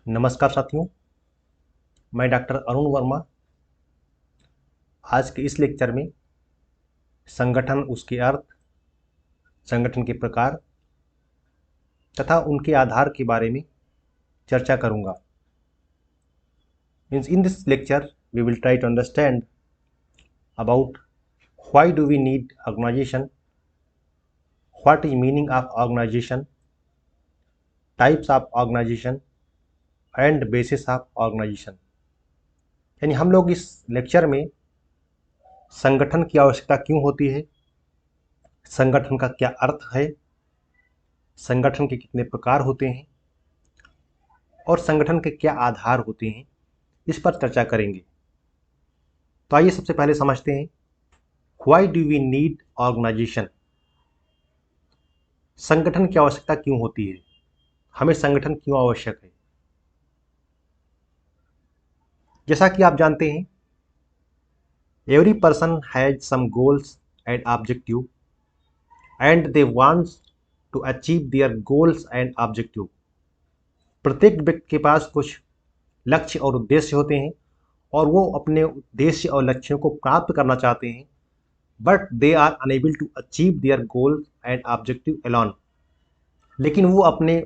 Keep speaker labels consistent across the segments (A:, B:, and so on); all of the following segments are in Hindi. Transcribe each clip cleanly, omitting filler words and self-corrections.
A: नमस्कार साथियों, मैं डॉक्टर अरुण वर्मा। आज के इस लेक्चर में संगठन, उसके अर्थ, संगठन के प्रकार तथा उनके आधार के बारे में चर्चा करूंगा। In this lecture, we will try to understand about why do we need organization, what is meaning of organization, types of organization and basis of organization। यानी हम लोग इस लेक्चर में संगठन की आवश्यकता क्यों होती है, संगठन का क्या अर्थ है, संगठन के कितने प्रकार होते हैं और संगठन के क्या आधार होते हैं, इस पर चर्चा करेंगे। तो आइए सबसे पहले समझते हैं why do we need organization. संगठन की आवश्यकता क्यों होती है, हमें संगठन क्यों आवश्यक है। जैसा कि आप जानते हैं, every person has some goals and objective and they wants to achieve their goals and objective. प्रत्येक व्यक्ति के पास कुछ लक्ष्य और उद्देश्य होते हैं और वो अपने उद्देश्य और लक्ष्यों को प्राप्त करना चाहते हैं, but they are unable to achieve their goals and objective alone. लेकिन वो अपने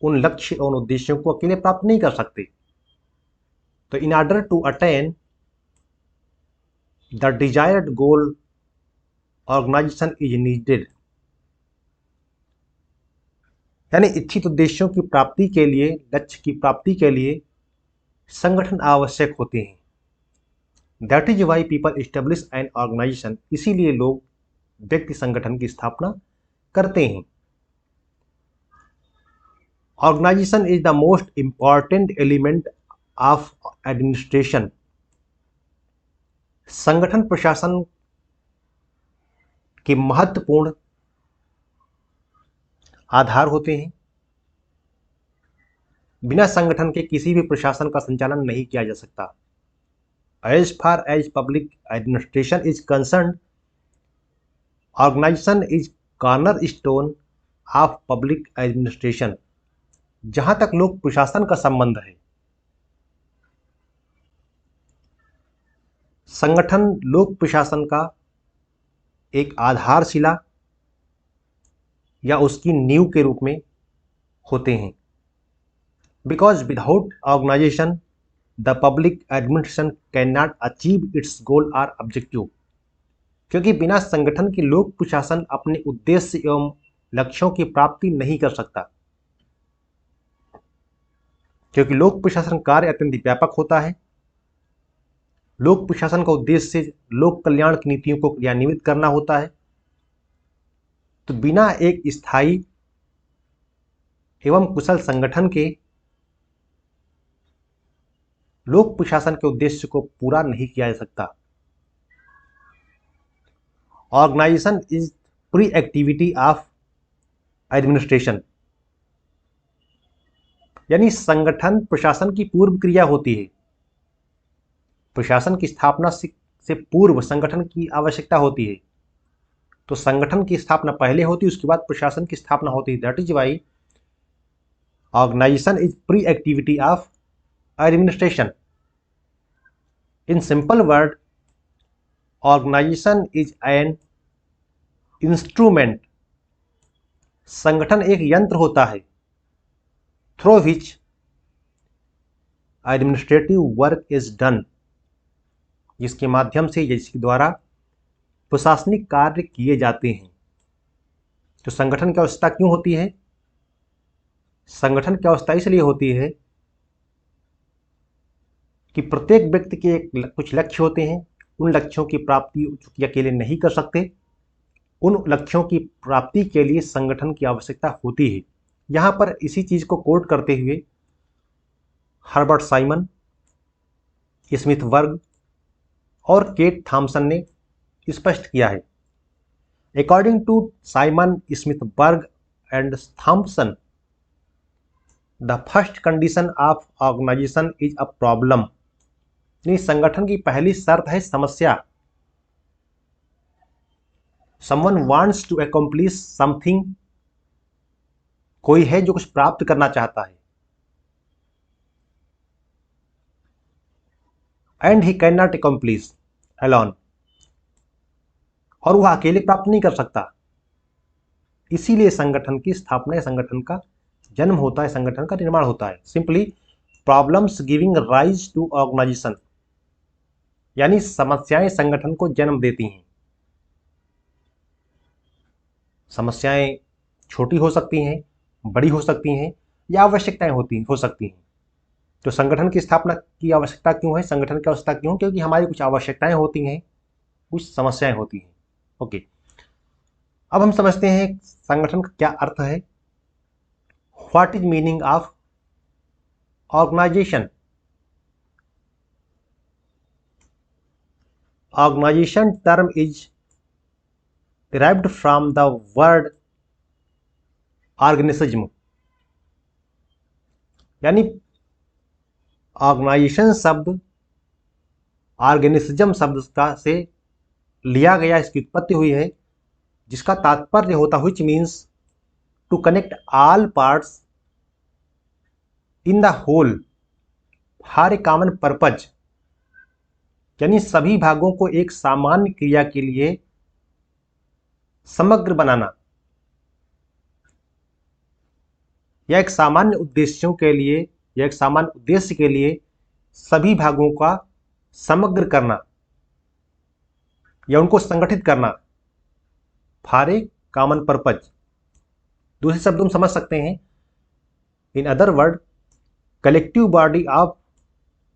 A: उन लक्ष्य और उद्देश्यों को अकेले प्राप्त नहीं कर सकते। तो in order to attain the desired goal, organization is needed. यानी इच्छित उद्देश्यों की प्राप्ति के लिए, लक्ष्य की प्राप्ति के लिए संगठन आवश्यक होते हैं। That is why people establish an organization. इसीलिए लोग व्यक्ति संगठन की स्थापना करते हैं। Organization is the most important element of administration. संगठन प्रशासन के महत्वपूर्ण आधार होते हैं। बिना संगठन के किसी भी प्रशासन का संचालन नहीं किया जा सकता। As far as public administration is concerned, organization is cornerstone of public administration। जहां तक लोक प्रशासन का संबंध है, संगठन लोक प्रशासन का एक आधारशिला या उसकी नींव के रूप में होते हैं। Because without organisation the public administration can not achieve its goal और ऑब्जेक्टिव। क्योंकि बिना संगठन के लोक प्रशासन अपने उद्देश्य एवं लक्ष्यों की प्राप्ति नहीं कर सकता। क्योंकि लोक प्रशासन कार्य अत्यंत व्यापक होता है। लोक प्रशासन का उद्देश्य लोक कल्याण की नीतियों को क्रियान्वित करना होता है। तो बिना एक स्थायी एवं कुशल संगठन के लोक प्रशासन के उद्देश्य को पूरा नहीं किया जा सकता। Organization is pre activity of administration. यानी संगठन प्रशासन की पूर्व क्रिया होती है। प्रशासन की स्थापना से पूर्व संगठन की आवश्यकता होती है। तो संगठन की स्थापना पहले होती है, उसके बाद प्रशासन की स्थापना होती है। That is why organization is pre activity of administration. In simple word, organization is an instrument. संगठन एक यंत्र होता है through which administrative work is done. जिसके माध्यम से, जिसके द्वारा प्रशासनिक कार्य किए जाते हैं। तो संगठन की आवश्यकता क्यों होती है? संगठन की आवश्यकता इसलिए होती है कि प्रत्येक व्यक्ति के कुछ लक्ष्य होते हैं। उन लक्ष्यों की प्राप्ति चूंकि अकेले नहीं कर सकते, उन लक्ष्यों की प्राप्ति के लिए संगठन की आवश्यकता होती है। यहाँ पर इसी चीज को कोट करते हुए हर्बर्ट साइमन, स्मिथ वर्ग और केट थॉमसन ने स्पष्ट किया है। According to Simon, Smithburg and Thompson, the first condition of organization is a problem. यानी संगठन की पहली शर्त है समस्या। Someone wants to accomplish something. कोई है जो कुछ प्राप्त करना चाहता है। And he can not accomplish alone, और वह अकेले प्राप्त नहीं कर सकता। इसीलिए संगठन की स्थापना या संगठन का जन्म होता है, संगठन का निर्माण होता है। Simply problems giving rise to organization, यानी समस्याएं संगठन को जन्म देती हैं। समस्याएं छोटी हो सकती हैं, बड़ी हो सकती हैं, या आवश्यकताएं हो सकती हैं। तो संगठन की स्थापना की आवश्यकता क्यों है, संगठन की आवश्यकता क्यों? क्योंकि हमारी कुछ आवश्यकताएं होती हैं, कुछ समस्याएं होती हैं। ओके, अब हम समझते हैं संगठन का क्या अर्थ है। What is meaning of organization? Organization term is derived from the word organism, यानी ऑर्गेनाइजेशन शब्द ऑर्गेनिज्म शब्द का से लिया गया, इसकी उत्पत्ति हुई है, जिसका तात्पर्य होता which means to connect all parts in the whole for a common purpose, यानी सभी भागों को एक सामान्य क्रिया के लिए समग्र बनाना या एक सामान्य उद्देश्यों के लिए या एक सामान्य उद्देश्य के लिए सभी भागों का समग्र करना या उनको संगठित करना, फॉर ए कॉमन पर्पज। दूसरे शब्दों में समझ सकते हैं, in other word collective body of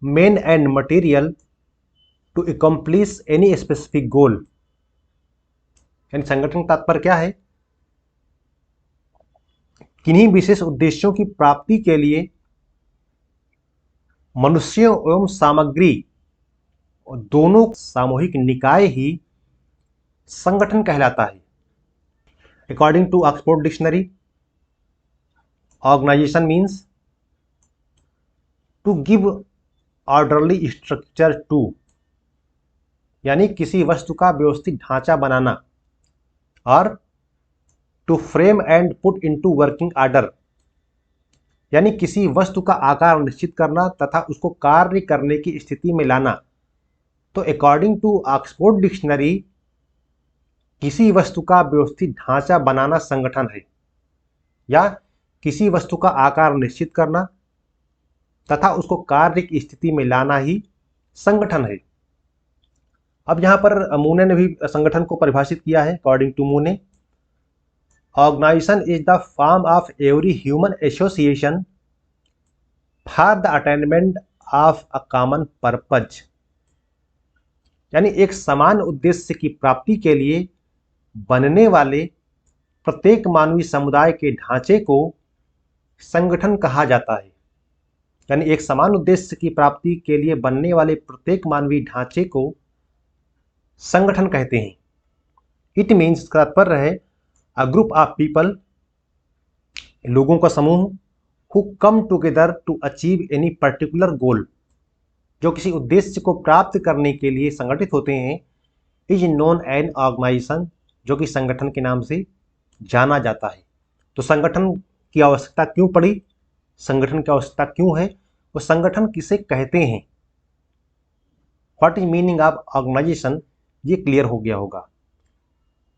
A: men and material to accomplish any specific goal, यानी संगठन का तात्पर्य क्या है? किन्हीं विशेष उद्देश्यों की प्राप्ति के लिए मनुष्यों एवं सामग्री दोनों सामूहिक निकाय ही संगठन कहलाता है। According to Oxford dictionary, organization means to give orderly structure to, यानी किसी वस्तु का व्यवस्थित ढांचा बनाना, और to frame and put into working order, यानी किसी वस्तु का आकार निश्चित करना तथा उसको कार्य करने की स्थिति में लाना। तो अकॉर्डिंग टू ऑक्सफोर्ड डिक्शनरी, किसी वस्तु का व्यवस्थित ढांचा बनाना संगठन है, या किसी वस्तु का आकार निश्चित करना तथा उसको कार्य की स्थिति में लाना ही संगठन है। अब यहां पर मूने ने भी संगठन को परिभाषित किया है। According to Mooney, organisation is the form of every human association for the attainment of a common purpose, यानी एक समान उद्देश्य की प्राप्ति के लिए बनने वाले प्रत्येक मानवीय समुदाय के ढांचे को संगठन कहा जाता है। यानी एक समान उद्देश्य की प्राप्ति के लिए बनने वाले प्रत्येक मानवीय ढांचे को संगठन कहते हैं। इट मीन्स, इसका तात्पर्य है अ ग्रुप ऑफ पीपल, लोगों का समूह, who come together to achieve any particular goal, जो किसी उद्देश्य को प्राप्त करने के लिए संगठित होते हैं, इज नोन एन ऑर्गेनाइजेशन, जो कि संगठन के नाम से जाना जाता है। तो संगठन की आवश्यकता क्यों पड़ी, संगठन की आवश्यकता क्यों है, वो संगठन किसे कहते हैं, what is meaning of organization, ये क्लियर हो गया होगा।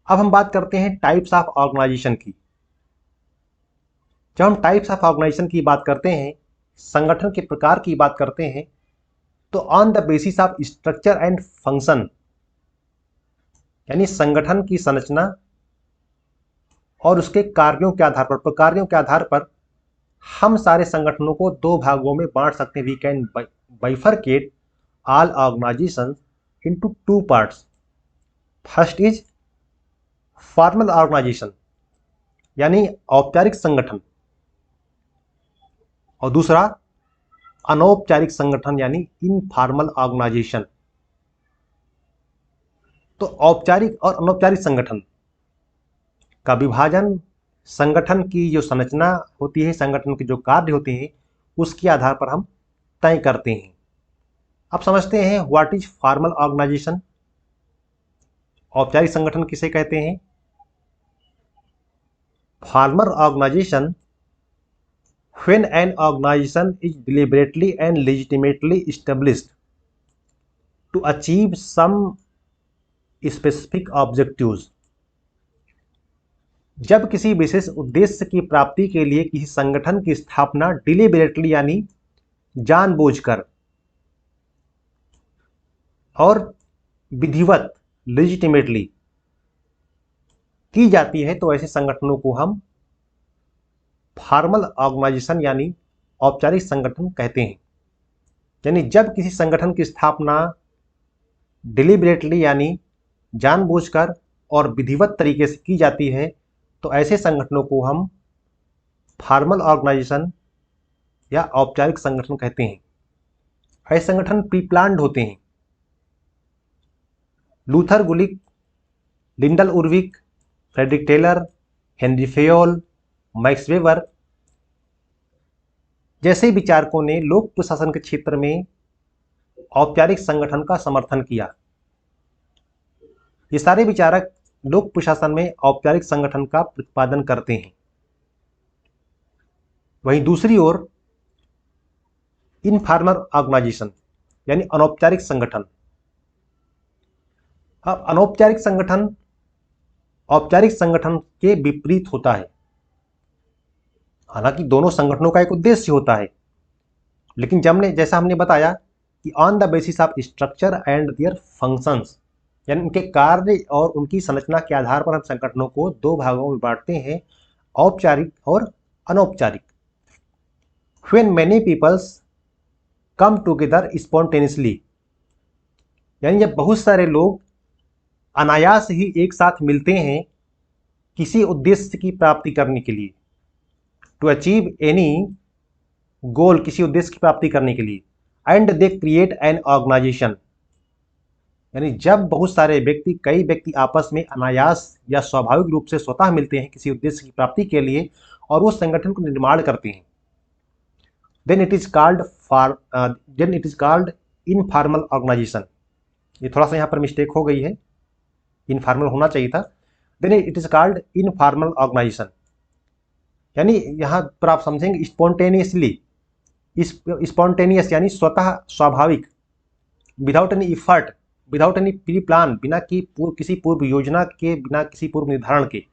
A: अब हम बात करते हैं टाइप्स ऑफ ऑर्गेनाइजेशन की। जब हम टाइप्स ऑफ ऑर्गेनाइजेशन की बात करते हैं, संगठन के प्रकार की बात करते हैं, तो on the basis of structure and function, यानी संगठन की संरचना और उसके कार्यों के आधार पर, प्रकारों के आधार पर हम सारे संगठनों को दो भागों में बांट सकते हैं। We can bifurcate all organization into two parts. First is formal organization, यानी औपचारिक संगठन, और दूसरा अनौपचारिक संगठन, यानी इनफॉर्मल ऑर्गेनाइजेशन। तो औपचारिक और अनौपचारिक संगठन का विभाजन संगठन की जो संरचना होती है, संगठन के जो कार्य होते हैं, उसके आधार पर हम तय करते हैं। अब समझते हैं व्हाट इज फॉर्मल ऑर्गेनाइजेशन। औपचारिक संगठन किसे कहते हैं? Formal organization when an organization is deliberately and legitimately established, to achieve some specific objectives. जब किसी विशेष उद्देश्य की प्राप्ति के लिए किसी संगठन की स्थापना डिलिबरेटली यानी जानबूझकर और विधिवत लेजिटिमेटली की जाती है, तो ऐसे संगठनों को हम फॉर्मल ऑर्गेनाइजेशन यानी औपचारिक संगठन कहते हैं। यानी जब किसी संगठन की स्थापना डिलिबरेटली यानी जानबूझकर और विधिवत तरीके से की जाती है, तो ऐसे संगठनों को हम फॉर्मल ऑर्गेनाइजेशन या औपचारिक संगठन कहते हैं। ऐसे संगठन प्री प्लान्ड होते हैं। Luther Gulick, Lyndall Urwick, Frederick Taylor, Henri Fayol, Max Weber जैसे विचारकों ने लोक प्रशासन के क्षेत्र में औपचारिक संगठन का समर्थन किया। ये सारे विचारक लोक प्रशासन में औपचारिक संगठन का प्रतिपादन करते हैं। वहीं दूसरी ओर इनफॉर्मल ऑर्गेनाइजेशन यानी अनौपचारिक संगठन। अब अनौपचारिक संगठन औपचारिक संगठन के विपरीत होता है। हालांकि दोनों संगठनों का एक उद्देश्य होता है, लेकिन जैसा हमने बताया कि on the basis of structure and their functions, यानी उनके कार्य और उनकी संरचना के आधार पर हम संगठनों को दो भागों में बांटते हैं, औपचारिक और अनौपचारिक। When many peoples come together spontaneously, यानी जब बहुत सारे लोग अनायास ही एक साथ मिलते हैं किसी उद्देश्य की प्राप्ति करने के लिए, टू अचीव एनी गोल, किसी उद्देश्य की प्राप्ति करने के लिए, and they create an organization, यानी जब बहुत सारे कई व्यक्ति आपस में अनायास या स्वाभाविक रूप से स्वतः मिलते हैं किसी उद्देश्य की प्राप्ति के लिए और वो संगठन को निर्माण करते हैं, then it is called informal organization. ये थोड़ा सा यहाँ पर मिस्टेक हो गई है, इनफॉर्मल होना चाहिए था। Then it is called informal organization, यानी यहाँ पर आप समझेंगे स्पॉन्टेनियसली, स्पॉन्टेनियस यानी स्वतः स्वाभाविक, without any effort, without any pre plan, बिना किसी पूर्व योजना के, बिना किसी पूर्व निर्धारण के,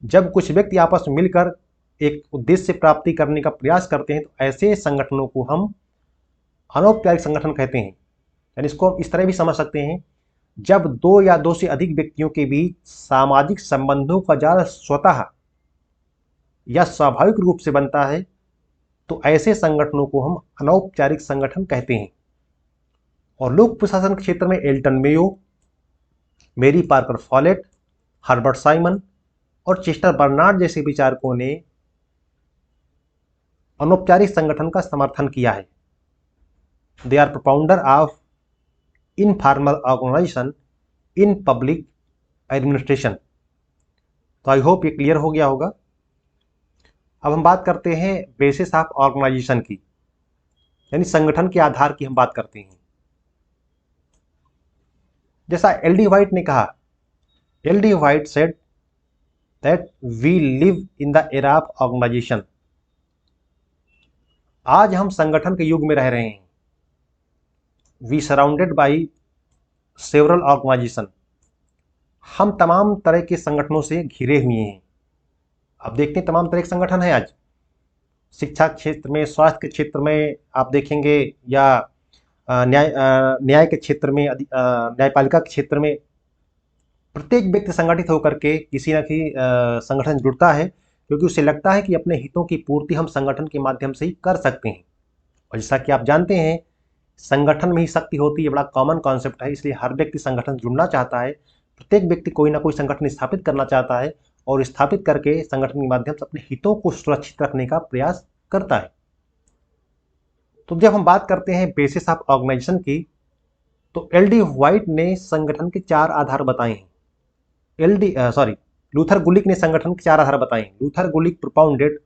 A: जब कुछ व्यक्ति आपस में मिलकर एक उद्देश्य प्राप्ति करने का प्रयास करते हैं, तो ऐसे संगठनों को हम अनौपचारिक संगठन कहते हैं। यानी इसको इस तरह भी समझ सकते हैं, जब दो या दो से अधिक व्यक्तियों के बीच सामाजिक संबंधों का जाल स्वतः या स्वाभाविक रूप से बनता है, तो ऐसे संगठनों को हम अनौपचारिक संगठन कहते हैं। और लोक प्रशासन के क्षेत्र में Elton Mayo, Mary Parker Follett, Herbert Simon और चेस्टर बर्नार्ड जैसे विचारकों ने अनौपचारिक संगठन का समर्थन किया है। They are propounder of informal organization in public administration. तो आई होप ये क्लियर हो गया होगा। अब हम बात करते हैं बेसिस ऑफ ऑर्गेनाइजेशन की, यानी संगठन के आधार की हम बात करते हैं। जैसा एल.डी. व्हाइट ने कहा, L D. White said that we live in the era of organization. आज हम संगठन के युग में रह रहे हैं। We surrounded by several organization, हम तमाम तरह के संगठनों से घिरे हुए हैं। अब देखते हैं तमाम तरह के संगठन हैं आज, शिक्षा क्षेत्र में, स्वास्थ्य के क्षेत्र में आप देखेंगे, या न्याय के क्षेत्र में, न्यायपालिका के क्षेत्र में। प्रत्येक व्यक्ति संगठित होकर के किसी न किसी संगठन जुड़ता है, क्योंकि उसे लगता है कि अपने हितों की पूर्ति हम संगठन के माध्यम से ही कर सकते हैं। और जैसा कि आप जानते हैं, संगठन में ही शक्ति होती है, बड़ा कॉमन कॉन्सेप्ट है, इसलिए हर व्यक्ति संगठन जुड़ना चाहता है। प्रत्येक व्यक्ति कोई ना कोई संगठन स्थापित करना चाहता है और स्थापित करके संगठन के माध्यम से अपने हितों को सुरक्षित रखने का प्रयास करता है। तो जब हम बात करते हैं बेसिस ऑफ ऑर्गेनाइजेशन की, तो एल.डी. व्हाइट ने संगठन के 4 आधार बताए हैं। लूथर गुलिक ने संगठन के 4 आधार बताए हैं। Luther Gulick propounded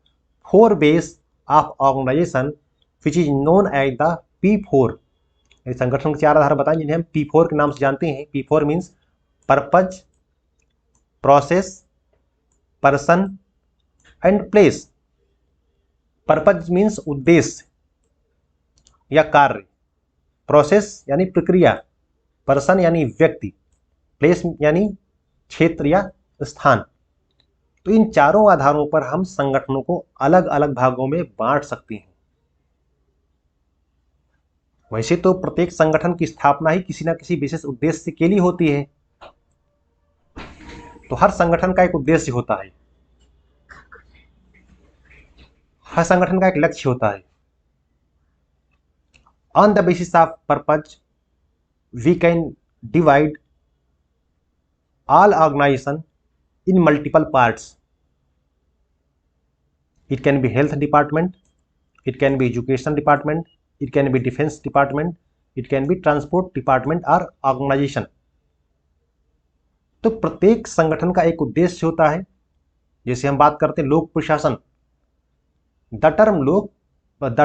A: 4 base of organization which is known as the P4। संगठन के 4 आधार बताए जिन्हें हम P4 के नाम से जानते हैं। P4 means purpose, process, person and place. Purpose means उद्देश्य या कार्य, प्रोसेस यानी प्रक्रिया, पर्सन यानी व्यक्ति, प्लेस यानी क्षेत्र या स्थान। तो इन चारों आधारों पर हम संगठनों को अलग अलग भागों में बांट सकते हैं। वैसे तो प्रत्येक संगठन की स्थापना ही किसी न किसी विशेष उद्देश्य के लिए होती है। तो हर संगठन का एक उद्देश्य होता है, हर संगठन का एक लक्ष्य होता है। On the basis of purpose we can divide all organization in multiple parts. It can be health department, it can be education department, it can be defense department, it can be transport department or organization. तो प्रत्येक संगठन का एक उद्देश्य होता है। जैसे हम बात करते हैं लोक प्रशासन, the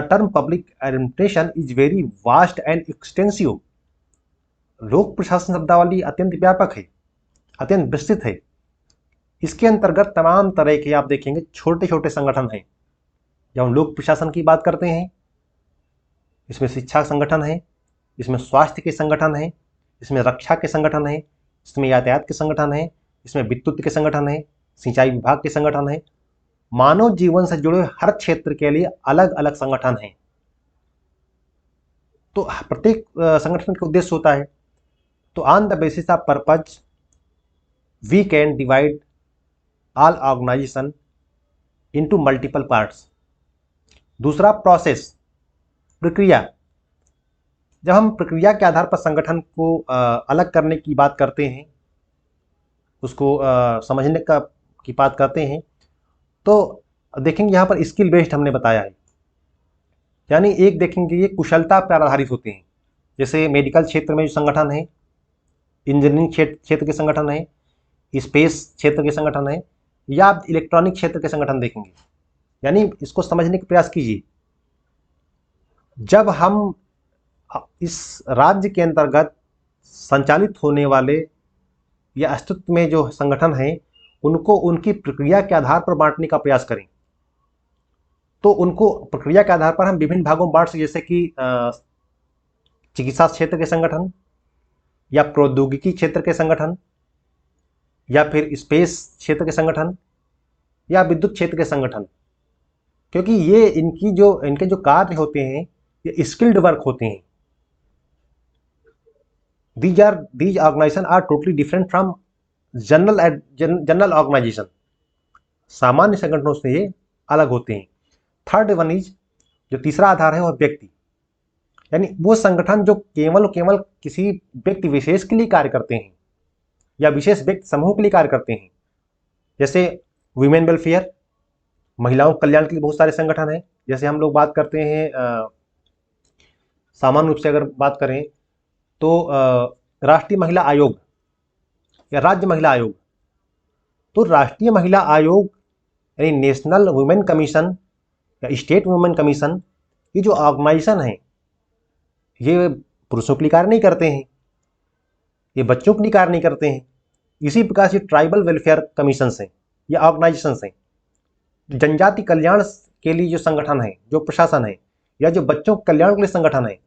A: term public administration is very vast and extensive. लोक प्रशासन शब्दावली अत्यंत व्यापक है, अत्यंत विस्तृत है। इसके अंतर्गत तमाम तरह के आप देखेंगे छोटे छोटे संगठन हैं। जब हम लोक प्रशासन की बात करते हैं, इसमें शिक्षा संगठन है, इसमें स्वास्थ्य के संगठन है, इसमें रक्षा के संगठन है, इसमें यातायात के संगठन है, इसमें विद्युत के संगठन है, सिंचाई विभाग के संगठन है। मानव जीवन से जुड़े हर क्षेत्र के लिए अलग अलग संगठन हैं। तो प्रत्येक संगठन का उद्देश्य होता है। तो on the basis of purpose we can divide all organization into multiple parts. दूसरा प्रोसेस, प्रक्रिया। जब हम प्रक्रिया के आधार पर संगठन को अलग करने की बात करते हैं, उसको समझने की बात करते हैं, तो देखेंगे यहाँ पर स्किल बेस्ड हमने बताया है। यानी एक देखेंगे ये कुशलता पर आधारित होते हैं। जैसे मेडिकल क्षेत्र में जो संगठन है, इंजीनियरिंग क्षेत्र के संगठन है, स्पेस क्षेत्र के संगठन है, या आप इलेक्ट्रॉनिक क्षेत्र के संगठन देखेंगे। यानी इसको समझने का प्रयास कीजिए। जब हम इस राज्य के अंतर्गत संचालित होने वाले या अस्तित्व में जो संगठन हैं, उनको उनकी प्रक्रिया के आधार पर बांटने का प्रयास करें, तो उनको प्रक्रिया के आधार पर हम विभिन्न भागों में बांट सकते। जैसे कि चिकित्सा क्षेत्र के संगठन, या प्रौद्योगिकी क्षेत्र के संगठन, या फिर स्पेस क्षेत्र के संगठन, या विद्युत क्षेत्र के संगठन। क्योंकि ये इनके जो कार्य होते हैं ये स्किल्ड वर्क होते हैं। these organization are totally different from general organization. सामान्य संगठनों से ये अलग होते हैं। थर्ड वन इज, जो तीसरा आधार है वह व्यक्ति। यानी वो संगठन जो केवल किसी व्यक्ति विशेष के लिए कार्य करते हैं या विशेष व्यक्ति समूह के लिए कार्य करते हैं। जैसे वीमेन वेलफेयर, महिलाओं के कल्याण के लिए बहुत सारे संगठन हैं। जैसे हम लोग बात करते हैं सामान्य रूप से अगर बात करें तो राष्ट्रीय महिला आयोग या राज्य महिला आयोग। तो राष्ट्रीय महिला आयोग यानी नेशनल वुमेन कमीशन या स्टेट वुमेन कमीशन, ये जो ऑर्गेनाइजेशन है ये पुरुषों के लिए कार्य नहीं करते हैं, ये बच्चों के लिए कार्य नहीं करते हैं। इसी प्रकार से ट्राइबल वेलफेयर कमीशन हैं या ऑर्गेनाइजेशन हैं, जनजाति कल्याण के लिए जो संगठन है, जो प्रशासन है, या जो बच्चों के कल्याण के लिए संगठन है।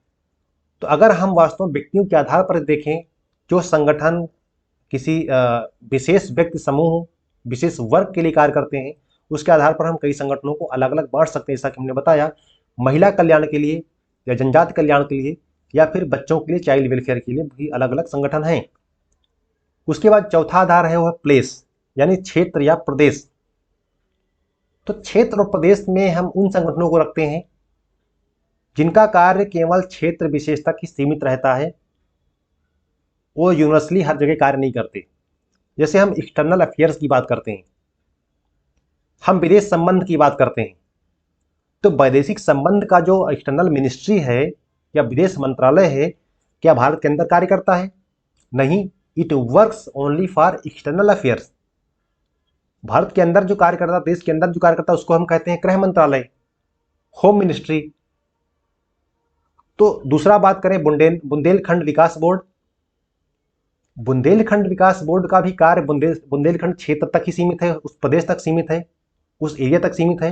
A: तो अगर हम वास्तव में व्यक्तियों के आधार पर देखें, जो संगठन किसी विशेष व्यक्ति समूह, विशेष वर्ग के लिए कार्य करते हैं, उसके आधार पर हम कई संगठनों को अलग अलग बांट सकते हैं। जैसा कि हमने बताया, महिला कल्याण के लिए या जनजाति कल्याण के लिए या फिर बच्चों के लिए, चाइल्ड वेलफेयर के लिए भी अलग अलग संगठन हैं। उसके बाद चौथा आधार है वह प्लेस यानी क्षेत्र या प्रदेश। तो क्षेत्र और प्रदेश में हम उन संगठनों को रखते हैं जिनका कार्य केवल क्षेत्र विशेष तक ही सीमित रहता है, वो यूनिवर्सली हर जगह कार्य नहीं करते। जैसे हम एक्सटर्नल अफेयर्स की बात करते हैं, हम विदेश संबंध की बात करते हैं, तो वैदेशिक संबंध का जो एक्सटर्नल मिनिस्ट्री है या विदेश मंत्रालय है, क्या भारत के अंदर कार्य करता है? नहीं, it works only for external affairs. Bharat के अंदर जो कार्य करता है, देश के अंदर जो कार्य करता है, उसको हम कहते हैं गृह मंत्रालय, होम मिनिस्ट्री। तो दूसरा बात करें बुंदेलखंड विकास बोर्ड। बुंदेलखंड विकास बोर्ड का भी कार्य बुंदेलखंड क्षेत्र तक ही सीमित है, उस प्रदेश तक सीमित है, उस एरिया तक सीमित है।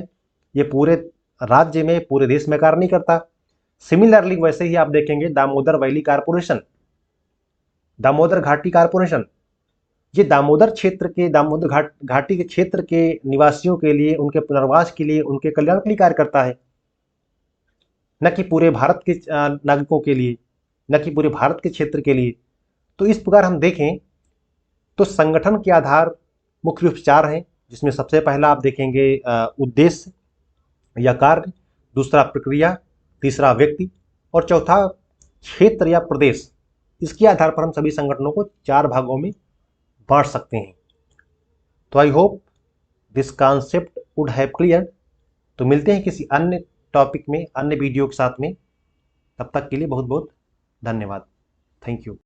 A: ये पूरे राज्य में, पूरे देश में कार्य नहीं करता। सिमिलरली वैसे ही आप देखेंगे दामोदर वैली कारपोरेशन, दामोदर घाटी कारपोरेशन, ये दामोदर क्षेत्र के, दामोदर घाटी के क्षेत्र के निवासियों के लिए, उनके पुनर्वास के लिए, उनके कल्याण के लिए कार्य करता है, न कि पूरे भारत के नागरिकों के लिए, न कि पूरे भारत के क्षेत्र के लिए। तो इस प्रकार हम देखें तो संगठन के आधार मुख्य रूप से 4 हैं, जिसमें सबसे पहला आप देखेंगे उद्देश्य या कार्य, दूसरा प्रक्रिया, तीसरा व्यक्ति और चौथा क्षेत्र या प्रदेश। इसके आधार पर हम सभी संगठनों को 4 भागों में बांट सकते हैं। तो I hope this concept would have clear. तो मिलते हैं किसी अन्य टॉपिक में, अन्य वीडियो के साथ में। तब तक के लिए बहुत बहुत धन्यवाद। Thank you.